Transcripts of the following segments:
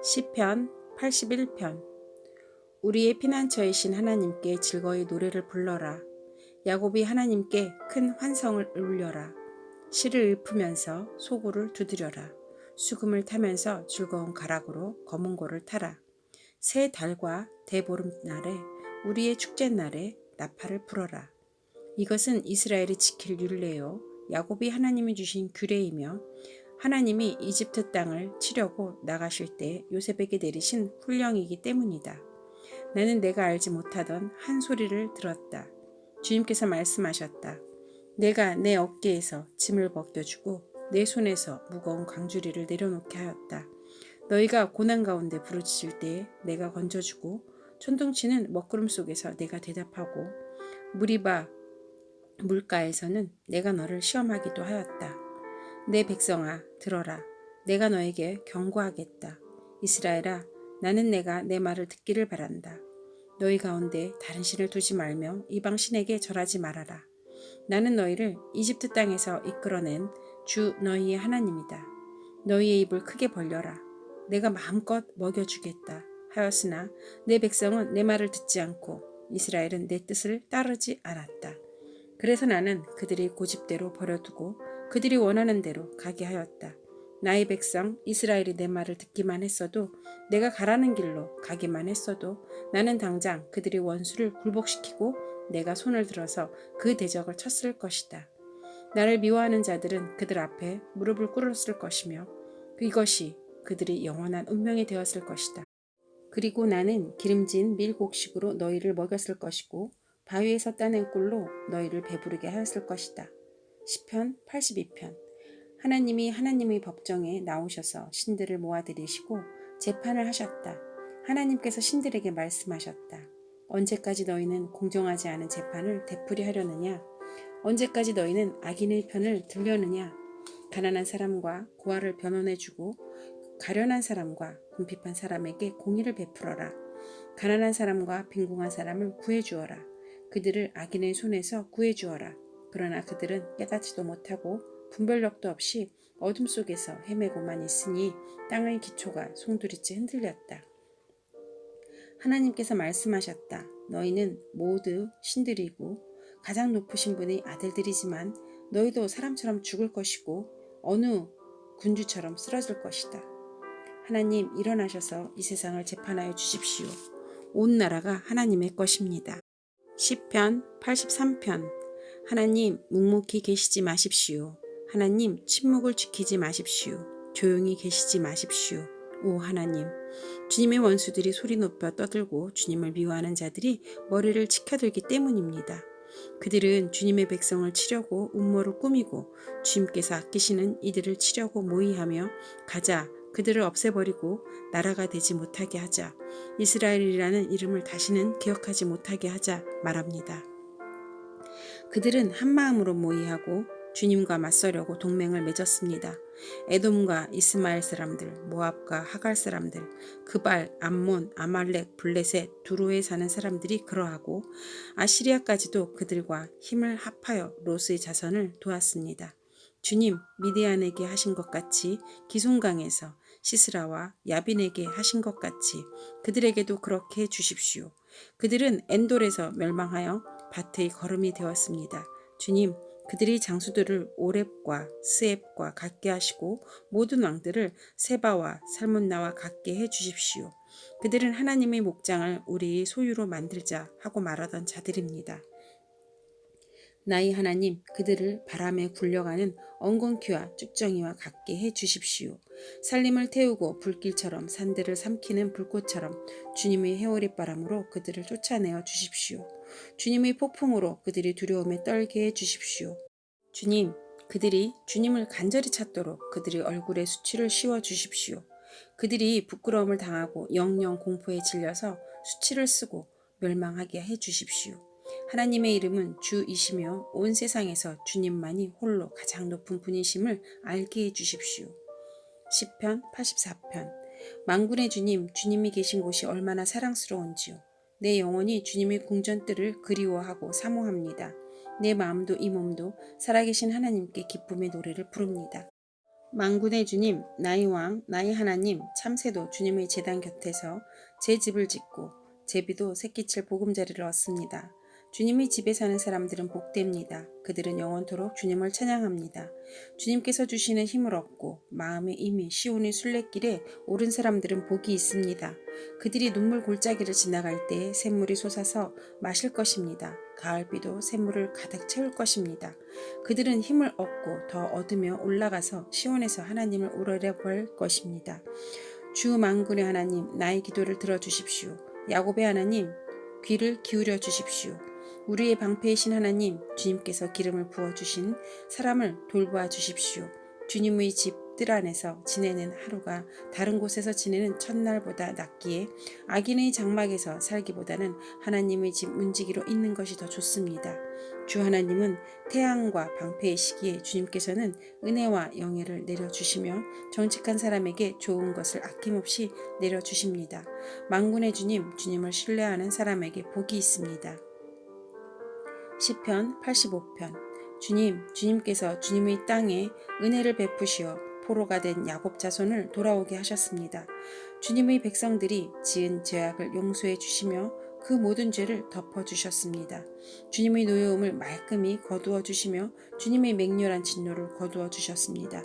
시편 81편. 우리의 피난처이신 하나님께 즐거이 노래를 불러라. 야곱이 하나님께 큰 환성을 울려라. 시를 읊으면서 소구를 두드려라. 수금을 타면서 즐거운 가락으로 검은고를 타라. 새 달과 대보름날에 우리의 축제날에 나팔을 불어라. 이것은 이스라엘이 지킬 율례요 야곱이 하나님이 주신 규례이며 하나님이 이집트 땅을 치려고 나가실 때 요셉에게 내리신 훈령이기 때문이다. 나는 내가 알지 못하던 한 소리를 들었다. 주님께서 말씀하셨다. 내가 내 어깨에서 짐을 벗겨주고 내 손에서 무거운 광주리를 내려놓게 하였다. 너희가 고난 가운데 부르짖을 때에 내가 건져주고 천둥치는 먹구름 속에서 내가 대답하고 무리바 물가에서는 내가 너를 시험하기도 하였다. 내 백성아 들어라. 내가 너에게 경고하겠다. 이스라엘아 나는 내가 내 말을 듣기를 바란다. 너희 가운데 다른 신을 두지 말며 이방 신에게 절하지 말아라. 나는 너희를 이집트 땅에서 이끌어낸 주 너희의 하나님이다. 너희의 입을 크게 벌려라. 내가 마음껏 먹여주겠다 하였으나 내 백성은 내 말을 듣지 않고 이스라엘은 내 뜻을 따르지 않았다. 그래서 나는 그들이 고집대로 버려두고 그들이 원하는 대로 가게 하였다. 나의 백성 이스라엘이 내 말을 듣기만 했어도 내가 가라는 길로 가기만 했어도 나는 당장 그들의 원수를 굴복시키고 내가 손을 들어서 그 대적을 쳤을 것이다. 나를 미워하는 자들은 그들 앞에 무릎을 꿇었을 것이며 이것이 그들의 영원한 운명이 되었을 것이다. 그리고 나는 기름진 밀곡식으로 너희를 먹였을 것이고 바위에서 따낸 꿀로 너희를 배부르게 하였을 것이다. 시편 82편. 하나님이 하나님의 법정에 나오셔서 신들을 모아들이시고 재판을 하셨다. 하나님께서 신들에게 말씀하셨다. 언제까지 너희는 공정하지 않은 재판을 되풀이하려느냐? 언제까지 너희는 악인의 편을 들려느냐? 가난한 사람과 고아를 변호해주고 가련한 사람과 궁핍한 사람에게 공의를 베풀어라. 가난한 사람과 빈궁한 사람을 구해주어라. 그들을 악인의 손에서 구해주어라. 그러나 그들은 깨닫지도 못하고 분별력도 없이 어둠 속에서 헤매고만 있으니 땅의 기초가 송두리째 흔들렸다. 하나님께서 말씀하셨다. 너희는 모두 신들이고 가장 높으신 분의 아들들이지만 너희도 사람처럼 죽을 것이고 어느 군주처럼 쓰러질 것이다. 하나님 일어나셔서 이 세상을 재판하여 주십시오. 온 나라가 하나님의 것입니다. 시편 83편. 하나님 묵묵히 계시지 마십시오. 하나님 침묵을 지키지 마십시오. 조용히 계시지 마십시오. 오 하나님. 주님의 원수들이 소리 높여 떠들고 주님을 미워하는 자들이 머리를 치켜들기 때문입니다. 그들은 주님의 백성을 치려고 음모를 꾸미고 주님께서 아끼시는 이들을 치려고 모의하며 가자 그들을 없애버리고 나라가 되지 못하게 하자 이스라엘이라는 이름을 다시는 기억하지 못하게 하자 말합니다. 그들은 한마음으로 모의하고 주님과 맞서려고 동맹을 맺었습니다. 에돔과 이스마엘 사람들, 모압과 하갈 사람들, 그발, 암몬, 아말렉, 블레셋, 두로에 사는 사람들이 그러하고 아시리아까지도 그들과 힘을 합하여 롯의 자손을 도왔습니다. 주님 미디안에게 하신 것 같이 기송강에서 시스라와 야빈에게 하신 것 같이 그들에게도 그렇게 해주십시오. 그들은 엔돌에서 멸망하여 밭의 거름이 되었습니다. 주님 그들이 장수들을 오렙과 스앱과 같게 하시고 모든 왕들을 세바와 살문나와 같게 해주십시오. 그들은 하나님의 목장을 우리의 소유로 만들자 하고 말하던 자들입니다. 나의 하나님 그들을 바람에 굴려가는 엉겅퀴와 쭉정이와 같게 해주십시오. 살림을 태우고 불길처럼 산들을 삼키는 불꽃처럼 주님의 해오릿바람으로 그들을 쫓아내어 주십시오. 주님의 폭풍으로 그들이 두려움에 떨게 해주십시오. 주님 그들이 주님을 간절히 찾도록 그들의 얼굴에 수치를 씌워 주십시오. 그들이 부끄러움을 당하고 영영 공포에 질려서 수치를 쓰고 멸망하게 해주십시오. 하나님의 이름은 주이시며 온 세상에서 주님만이 홀로 가장 높은 분이심을 알게 해주십시오. 시편 84편. 만군의 주님, 주님이 계신 곳이 얼마나 사랑스러운지요. 내 영혼이 주님의 궁전뜰을 그리워하고 사모합니다. 내 마음도 이 몸도 살아계신 하나님께 기쁨의 노래를 부릅니다. 만군의 주님, 나의 왕, 나의 하나님, 참새도 주님의 제단 곁에서 제 집을 짓고 제비도 새끼칠 보금자리를 얻습니다. 주님의 집에 사는 사람들은 복됩니다. 그들은 영원토록 주님을 찬양합니다. 주님께서 주시는 힘을 얻고 마음에 이미 시온의 순례길에 오른 사람들은 복이 있습니다. 그들이 눈물 골짜기를 지나갈 때에 샘물이 솟아서 마실 것입니다. 가을비도 샘물을 가득 채울 것입니다. 그들은 힘을 얻고 더 얻으며 올라가서 시온에서 하나님을 우러려 볼 것입니다. 주 만군의 하나님, 나의 기도를 들어주십시오. 야곱의 하나님, 귀를 기울여 주십시오. 우리의 방패이신 하나님, 주님께서 기름을 부어주신 사람을 돌보아 주십시오. 주님의 집 뜰 안에서 지내는 하루가 다른 곳에서 지내는 첫날보다 낫기에 악인의 장막에서 살기보다는 하나님의 집 문지기로 있는 것이 더 좋습니다. 주 하나님은 태양과 방패이시기에 주님께서는 은혜와 영예를 내려주시며 정직한 사람에게 좋은 것을 아낌없이 내려주십니다. 만군의 주님, 주님을 신뢰하는 사람에게 복이 있습니다. 시편 85편. 주님께서 주님의 땅에 은혜를 베푸시어 포로가 된 야곱 자손을 돌아오게 하셨습니다. 주님의 백성들이 지은 죄악을 용서해 주시며 그 모든 죄를 덮어 주셨습니다. 주님의 노여움을 말끔히 거두어 주시며 주님의 맹렬한 진노를 거두어 주셨습니다.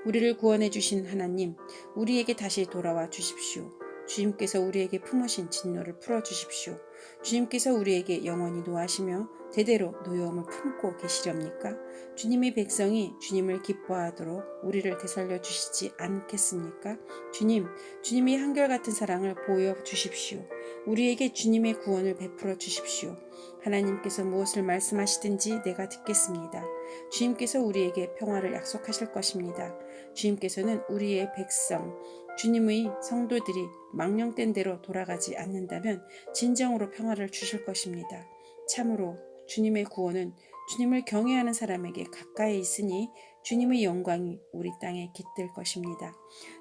우리를 구원해 주신 하나님, 우리에게 다시 돌아와 주십시오. 주님께서 우리에게 품으신 진노를 풀어 주십시오. 주님께서 우리에게 영원히 노하시며 대대로 노여움을 품고 계시렵니까? 주님의 백성이 주님을 기뻐하도록 우리를 되살려 주시지 않겠습니까? 주님이 한결같은 사랑을 보여 주십시오. 우리에게 주님의 구원을 베풀어 주십시오. 하나님께서 무엇을 말씀하시든지 내가 듣겠습니다. 주님께서 우리에게 평화를 약속하실 것입니다. 주님께서는 우리의 백성, 주님의 성도들이 망령된 대로 돌아가지 않는다면 진정으로 평화를 주실 것입니다. 참으로 주님의 구원은 주님을 경외하는 사람에게 가까이 있으니 주님의 영광이 우리 땅에 깃들 것입니다.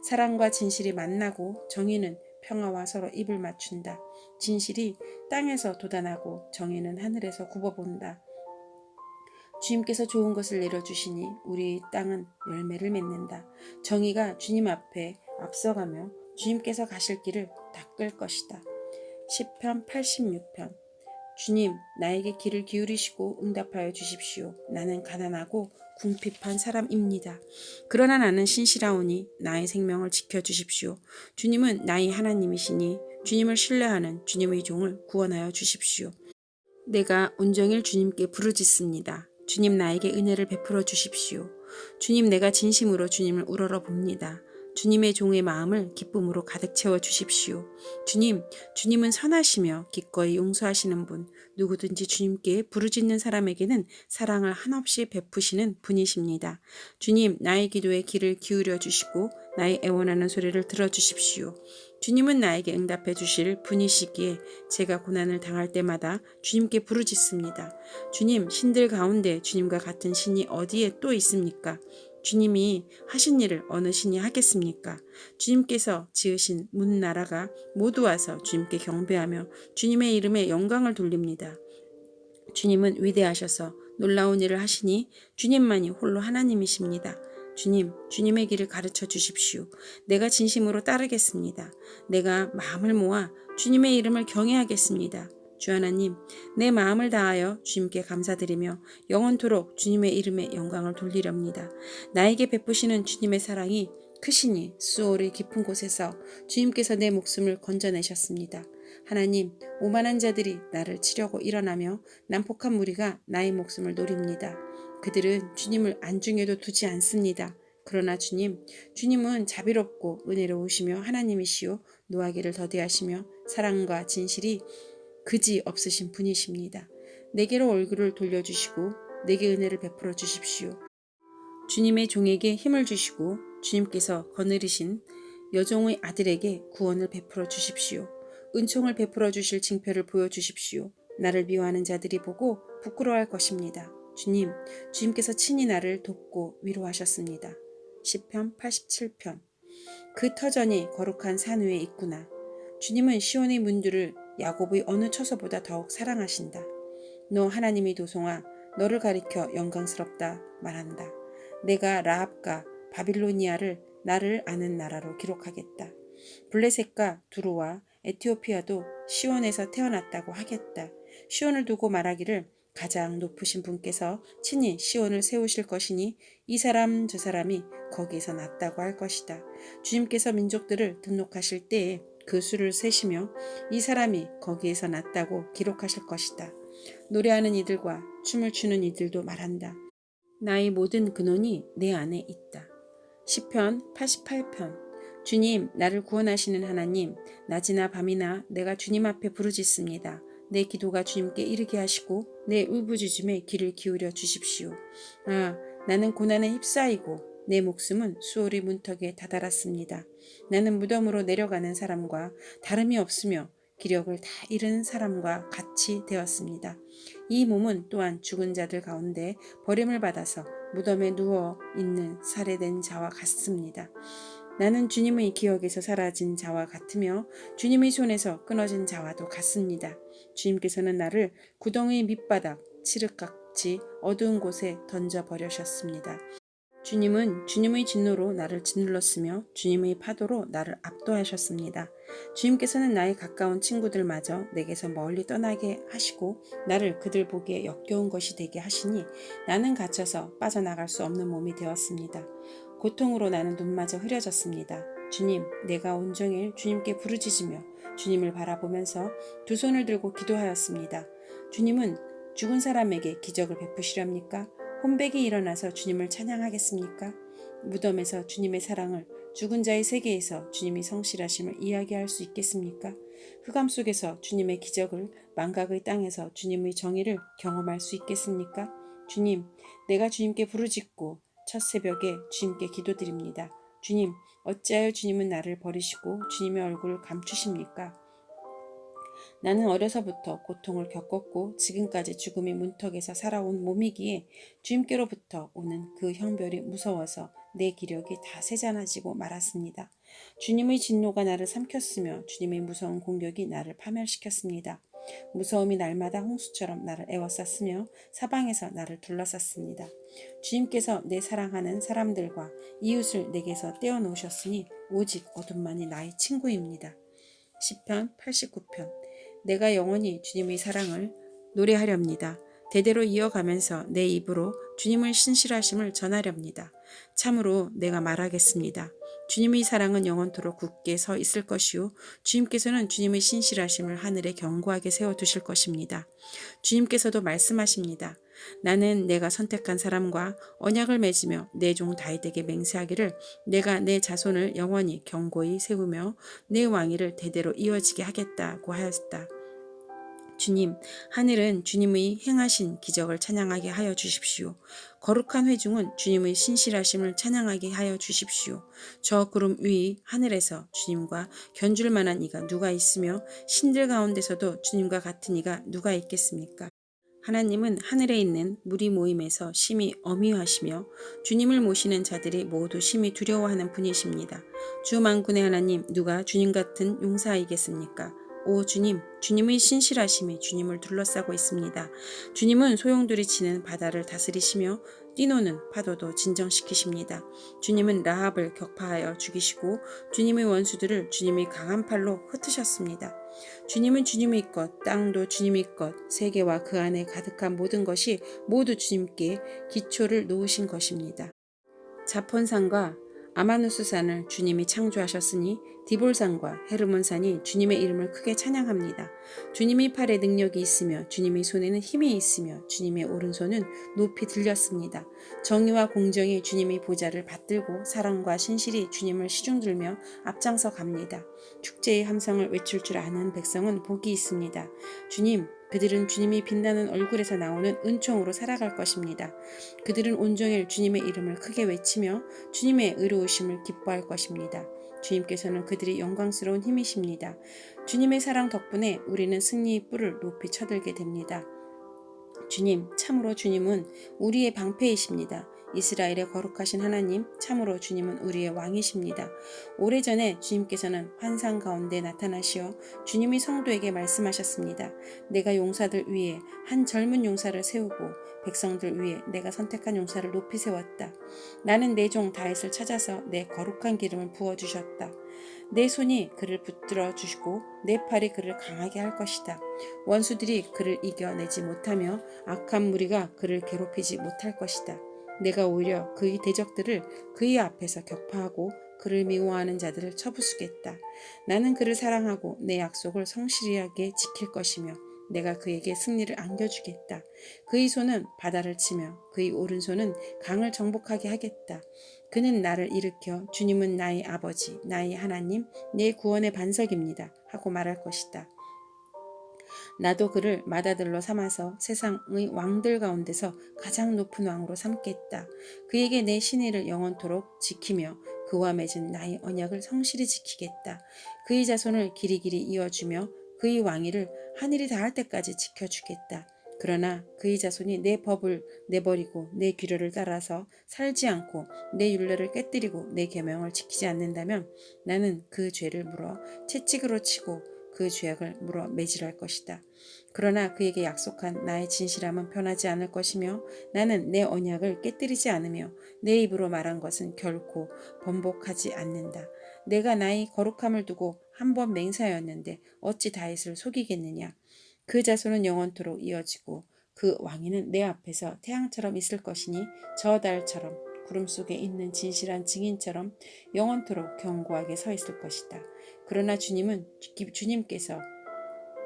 사랑과 진실이 만나고 정의는 평화와 서로 입을 맞춘다. 진실이 땅에서 돋아나고 정의는 하늘에서 굽어본다. 주님께서 좋은 것을 내려주시니 우리 땅은 열매를 맺는다. 정의가 주님 앞에 앞서가며 주님께서 가실 길을 닦을 것이다. 시편 86편. 주님, 나에게 귀를 기울이시고 응답하여 주십시오. 나는 가난하고 궁핍한 사람입니다. 그러나 나는 신실하오니 나의 생명을 지켜주십시오. 주님은 나의 하나님이시니 주님을 신뢰하는 주님의 종을 구원하여 주십시오. 내가 온종일 주님께 부르짖습니다. 주님, 나에게 은혜를 베풀어 주십시오. 주님, 내가 진심으로 주님을 우러러 봅니다. 주님의 종의 마음을 기쁨으로 가득 채워 주십시오. 주님은 선하시며 기꺼이 용서하시는 분, 누구든지 주님께 부르짖는 사람에게는 사랑을 한없이 베푸시는 분이십니다. 주님, 나의 기도에 귀를 기울여 주시고 나의 애원하는 소리를 들어주십시오. 주님은 나에게 응답해 주실 분이시기에 제가 고난을 당할 때마다 주님께 부르짖습니다. 주님, 신들 가운데 주님과 같은 신이 어디에 또 있습니까? 주님이 하신 일을 어느 신이 하겠습니까? 주님께서 지으신 문나라가 모두 와서 주님께 경배하며 주님의 이름에 영광을 돌립니다. 주님은 위대하셔서 놀라운 일을 하시니 주님만이 홀로 하나님이십니다. 주님의 길을 가르쳐 주십시오. 내가 진심으로 따르겠습니다. 내가 마음을 모아 주님의 이름을 경외하겠습니다. 주 하나님, 내 마음을 다하여 주님께 감사드리며 영원토록 주님의 이름에 영광을 돌리렵니다. 나에게 베푸시는 주님의 사랑이 크시니 수월의 깊은 곳에서 주님께서 내 목숨을 건져내셨습니다. 하나님, 오만한 자들이 나를 치려고 일어나며 난폭한 무리가 나의 목숨을 노립니다. 그들은 주님을 안중에도 두지 않습니다. 그러나 주님은 자비롭고 은혜로우시며 하나님이시요 노하기를 더디하시며 사랑과 진실이 그지 없으신 분이십니다. 내게로 얼굴을 돌려주시고 내게 은혜를 베풀어 주십시오. 주님의 종에게 힘을 주시고 주님께서 거느리신 여종의 아들에게 구원을 베풀어 주십시오. 은총을 베풀어 주실 징표를 보여주십시오. 나를 미워하는 자들이 보고 부끄러워할 것입니다. 주님께서 친히 나를 돕고 위로하셨습니다. 시편 87편. 그 터전이 거룩한 산 위에 있구나. 주님은 시온의 문들을 야곱의 어느 처소보다 더욱 사랑하신다. 너 하나님의 도송아, 너를 가리켜 영광스럽다 말한다. 내가 라합과 바빌로니아를 나를 아는 나라로 기록하겠다. 블레셋과 두루와 에티오피아도 시온에서 태어났다고 하겠다. 시온을 두고 말하기를 가장 높으신 분께서 친히 시온을 세우실 것이니 이 사람 저 사람이 거기에서 났다고 할 것이다. 주님께서 민족들을 등록하실 때에 그 수를 세시며 이 사람이 거기에서 났다고 기록하실 것이다. 노래하는 이들과 춤을 추는 이들도 말한다. 나의 모든 근원이 내 안에 있다. 시편 88편. 주님, 나를 구원하시는 하나님, 낮이나 밤이나 내가 주님 앞에 부르짖습니다. 내 기도가 주님께 이르게 하시고 내 울부짖음에 귀를 기울여 주십시오. 아, 나는 고난에 휩싸이고 내 목숨은 수오리 문턱에 다다랐습니다. 나는 무덤으로 내려가는 사람과 다름이 없으며 기력을 다 잃은 사람과 같이 되었습니다. 이 몸은 또한 죽은 자들 가운데 버림을 받아서 무덤에 누워 있는 살해된 자와 같습니다. 나는 주님의 기억에서 사라진 자와 같으며 주님의 손에서 끊어진 자와도 같습니다. 주님께서는 나를 구덩이 밑바닥 칠흑같이 어두운 곳에 던져버리셨습니다. 주님은 주님의 진노로 나를 짓눌렀으며 주님의 파도로 나를 압도하셨습니다. 주님께서는 나의 가까운 친구들마저 내게서 멀리 떠나게 하시고 나를 그들 보기에 역겨운 것이 되게 하시니 나는 갇혀서 빠져나갈 수 없는 몸이 되었습니다. 고통으로 나는 눈마저 흐려졌습니다. 주님, 내가 온종일 주님께 부르짖으며 주님을 바라보면서 두 손을 들고 기도하였습니다. 주님은 죽은 사람에게 기적을 베푸시렵니까? 혼백이 일어나서 주님을 찬양하겠습니까? 무덤에서 주님의 사랑을, 죽은 자의 세계에서 주님의 성실하심을 이야기할 수 있겠습니까? 흑암 속에서 주님의 기적을, 망각의 땅에서 주님의 정의를 경험할 수 있겠습니까? 주님, 내가 주님께 부르짖고 첫 새벽에 주님께 기도드립니다. 주님, 어찌하여 주님은 나를 버리시고 주님의 얼굴을 감추십니까? 나는 어려서부터 고통을 겪었고 지금까지 죽음의 문턱에서 살아온 몸이기에 주님께로부터 오는 그 형벌이 무서워서 내 기력이 다 세잔해지고 말았습니다. 주님의 진노가 나를 삼켰으며 주님의 무서운 공격이 나를 파멸시켰습니다. 무서움이 날마다 홍수처럼 나를 에워쌌으며 사방에서 나를 둘러쌌습니다. 주님께서 내 사랑하는 사람들과 이웃을 내게서 떼어놓으셨으니 오직 어둠만이 나의 친구입니다. 시편 89편. 내가 영원히 주님의 사랑을 노래하렵니다. 대대로 이어가면서 내 입으로 주님의 신실하심을 전하렵니다. 참으로 내가 말하겠습니다. 주님의 사랑은 영원토록 굳게 서 있을 것이요 주님께서는 주님의 신실하심을 하늘에 견고하게 세워두실 것입니다. 주님께서도 말씀하십니다. 나는 내가 선택한 사람과 언약을 맺으며 내 종 다윗에게 맹세하기를 내가 내 자손을 영원히 견고히 세우며 내 왕위를 대대로 이어지게 하겠다고 하였다. 주님, 하늘은 주님의 행하신 기적을 찬양하게 하여 주십시오. 거룩한 회중은 주님의 신실하심을 찬양하게 하여 주십시오. 저 구름 위 하늘에서 주님과 견줄 만한 이가 누가 있으며 신들 가운데서도 주님과 같은 이가 누가 있겠습니까? 하나님은 하늘에 있는 무리 모임에서 심히 엄위하시며 주님을 모시는 자들이 모두 심히 두려워하는 분이십니다. 주 만군의 하나님, 누가 주님 같은 용사이겠습니까? 오 주님, 주님의 신실하심이 주님을 둘러싸고 있습니다. 주님은 소용돌이 치는 바다를 다스리시며 뛰노는 파도도 진정시키십니다. 주님은 라합을 격파하여 죽이시고 주님의 원수들을 주님의 강한 팔로 흩으셨습니다. 주님은 주님의 것, 땅도 주님의 것, 세계와 그 안에 가득한 모든 것이 모두 주님께 기초를 놓으신 것입니다. 자폰산과 아마누스산을 주님이 창조하셨으니 디볼산과 헤르몬산이 주님의 이름을 크게 찬양합니다. 주님의 팔에 능력이 있으며 주님의 손에는 힘이 있으며 주님의 오른손은 높이 들렸습니다. 정의와 공정이 주님의 보좌를 받들고 사랑과 신실이 주님을 시중들며 앞장서 갑니다. 축제의 함성을 외칠 줄 아는 백성은 복이 있습니다. 주님, 그들은 주님이 빛나는 얼굴에서 나오는 은총으로 살아갈 것입니다. 그들은 온종일 주님의 이름을 크게 외치며 주님의 의로우심을 기뻐할 것입니다. 주님께서는 그들이 영광스러운 힘이십니다. 주님의 사랑 덕분에 우리는 승리의 뿔을 높이 쳐들게 됩니다. 주님, 참으로 주님은 우리의 방패이십니다. 이스라엘의 거룩하신 하나님, 참으로 주님은 우리의 왕이십니다. 오래전에 주님께서는 환상 가운데 나타나시어 주님이 성도에게 말씀하셨습니다. 내가 용사들 위에 한 젊은 용사를 세우고 백성들 위에 내가 선택한 용사를 높이 세웠다. 나는 내 종 다윗을 찾아서 내 거룩한 기름을 부어주셨다. 내 손이 그를 붙들어 주시고 내 팔이 그를 강하게 할 것이다. 원수들이 그를 이겨내지 못하며 악한 무리가 그를 괴롭히지 못할 것이다. 내가 오히려 그의 대적들을 그의 앞에서 격파하고 그를 미워하는 자들을 쳐부수겠다. 나는 그를 사랑하고 내 약속을 성실하게 지킬 것이며 내가 그에게 승리를 안겨주겠다. 그의 손은 바다를 치며 그의 오른손은 강을 정복하게 하겠다. 그는 나를 일으켜 주님은 나의 아버지, 나의 하나님, 내 구원의 반석입니다 하고 말할 것이다. 나도 그를 맏아들로 삼아서 세상의 왕들 가운데서 가장 높은 왕으로 삼겠다. 그에게 내 신의를 영원토록 지키며 그와 맺은 나의 언약을 성실히 지키겠다. 그의 자손을 길이길이 이어주며 그의 왕위를 하늘이 닿을 때까지 지켜주겠다. 그러나 그의 자손이 내 법을 내버리고 내 규례를 따라서 살지 않고 내 율례를 깨뜨리고 내 계명을 지키지 않는다면 나는 그 죄를 물어 채찍으로 치고 그 죄악을 물어 매질할 것이다. 그러나 그에게 약속한 나의 진실함은 변하지 않을 것이며 나는 내 언약을 깨뜨리지 않으며 내 입으로 말한 것은 결코 번복하지 않는다. 내가 나의 거룩함을 두고 한 번 맹세하였는데 어찌 다윗을 속이겠느냐. 그 자손은 영원토록 이어지고 그 왕위는 내 앞에서 태양처럼 있을 것이니 저 달처럼 구름 속에 있는 진실한 증인처럼 영원토록 견고하게 서 있을 것이다. 그러나 주님께서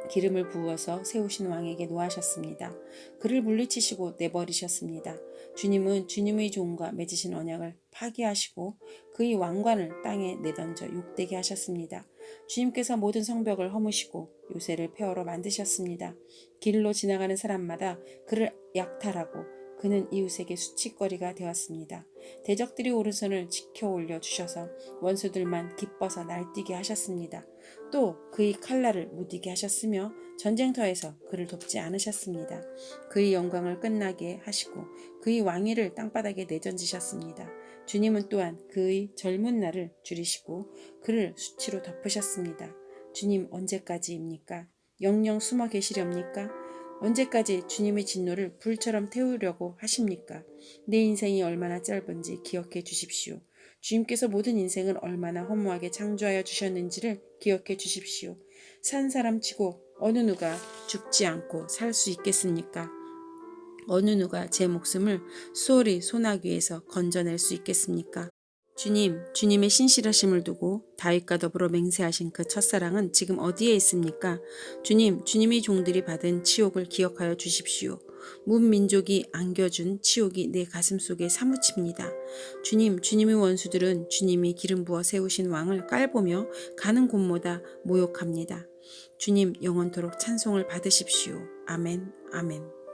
기름을 부어서 세우신 왕에게 노하셨습니다. 그를 물리치시고 내버리셨습니다. 주님은 주님의 종과 맺으신 언약을 파기하시고 그의 왕관을 땅에 내던져 욕되게 하셨습니다. 주님께서 모든 성벽을 허무시고 요새를 폐허로 만드셨습니다. 길로 지나가는 사람마다 그를 약탈하고 그는 이웃에게 수치거리가 되었습니다. 대적들이 오른손을 지켜 올려주셔서 원수들만 기뻐서 날뛰게 하셨습니다. 또 그의 칼날을 무디게 하셨으며 전쟁터에서 그를 돕지 않으셨습니다. 그의 영광을 끝나게 하시고 그의 왕위를 땅바닥에 내던지셨습니다. 주님은 또한 그의 젊은 날을 줄이시고 그를 수치로 덮으셨습니다. 주님 언제까지입니까? 영영 숨어 계시렵니까? 언제까지 주님의 진노를 불처럼 태우려고 하십니까? 내 인생이 얼마나 짧은지 기억해 주십시오. 주님께서 모든 인생을 얼마나 허무하게 창조하여 주셨는지를 기억해 주십시오. 산 사람치고 어느 누가 죽지 않고 살 수 있겠습니까? 어느 누가 제 목숨을 수월히 소나기에서 건져낼 수 있겠습니까? 주님의 신실하심을 두고 다윗과 더불어 맹세하신 그 첫사랑은 지금 어디에 있습니까? 주님의 종들이 받은 치욕을 기억하여 주십시오. 문민족이 안겨준 치욕이 내 가슴 속에 사무칩니다. 주님의 원수들은 주님이 기름 부어 세우신 왕을 깔보며 가는 곳마다 모욕합니다. 주님 영원토록 찬송을 받으십시오. 아멘, 아멘.